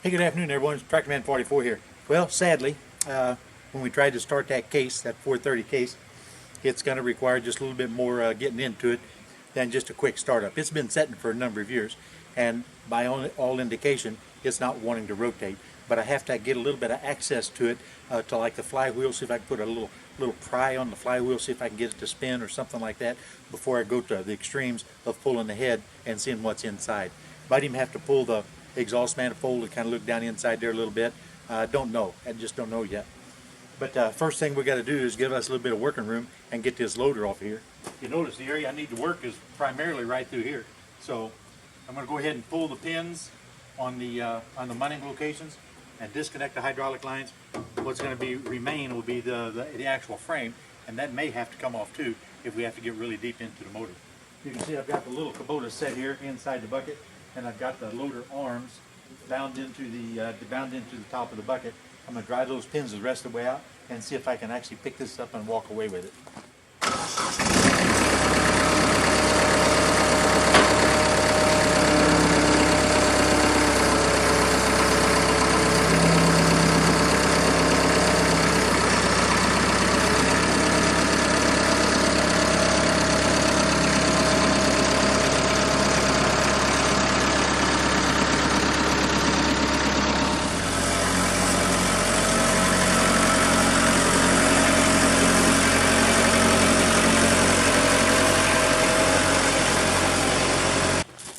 Hey, good afternoon, everyone. It's TractorMan 44 here. Well, sadly, when we tried to start that case, that 430 case, it's going to require just a little bit more getting into it than just a quick startup. It's been setting for a number of years, and by all indication, it's not wanting to rotate. But I have to get a little bit of access to it, to like the flywheel, see if I can put a little pry on the flywheel, see if I can get it to spin or something like that before I go to the extremes of pulling the head and seeing what's inside. Might even have to pull the exhaust manifold and kind of look down inside there a little bit. Don't know. I just don't know yet. But first thing we got to do is give us a little bit of working room and get this loader off of here. You notice the area I need to work is primarily right through here. So I'm going to go ahead and pull the pins on the mounting locations and disconnect the hydraulic lines. What's going to remain will be the actual frame, and that may have to come off too if we have to get really deep into the motor. You can see I've got the little Kubota set here inside the bucket, and I've got the loader arms bound into the top of the bucket. I'm going to drive those pins the rest of the way out and see if I can actually pick this up and walk away with it.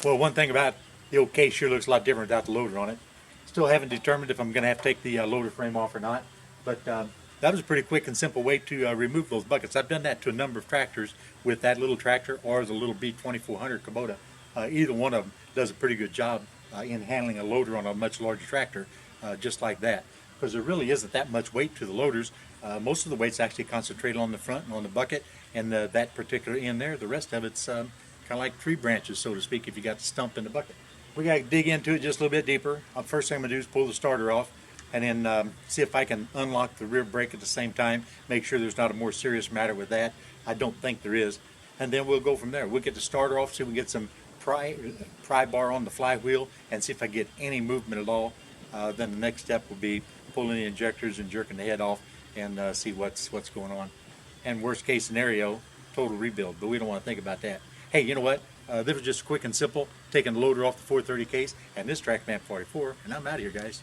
Well, one thing about the old case sure looks a lot different without the loader on it. Still haven't determined if I'm going to have to take the loader frame off or not, but that was a pretty quick and simple way to remove those buckets. I've done that to a number of tractors with that little tractor or the little B3030 Kubota. Either one of them does a pretty good job in handling a loader on a much larger tractor, just like that. Because there really isn't that much weight to the loaders. Most of the weight's actually concentrated on the front and on the bucket, and that particular end there. The rest of it's kind of like tree branches, so to speak, if you got the stump in the bucket. We got to dig into it just a little bit deeper. First thing I'm going to do is pull the starter off and then see if I can unlock the rear brake at the same time, make sure there's not a more serious matter with that. I don't think there is. And then we'll go from there. We'll get the starter off, see if we can get some pry bar on the flywheel and see if I get any movement at all. Then the next step will be pulling the injectors and jerking the head off and see what's going on. And worst case scenario, total rebuild, but we don't want to think about that. Hey, you know what? This was just quick and simple, taking the loader off the 430 case, and this TractorMan 44, and I'm out of here, guys.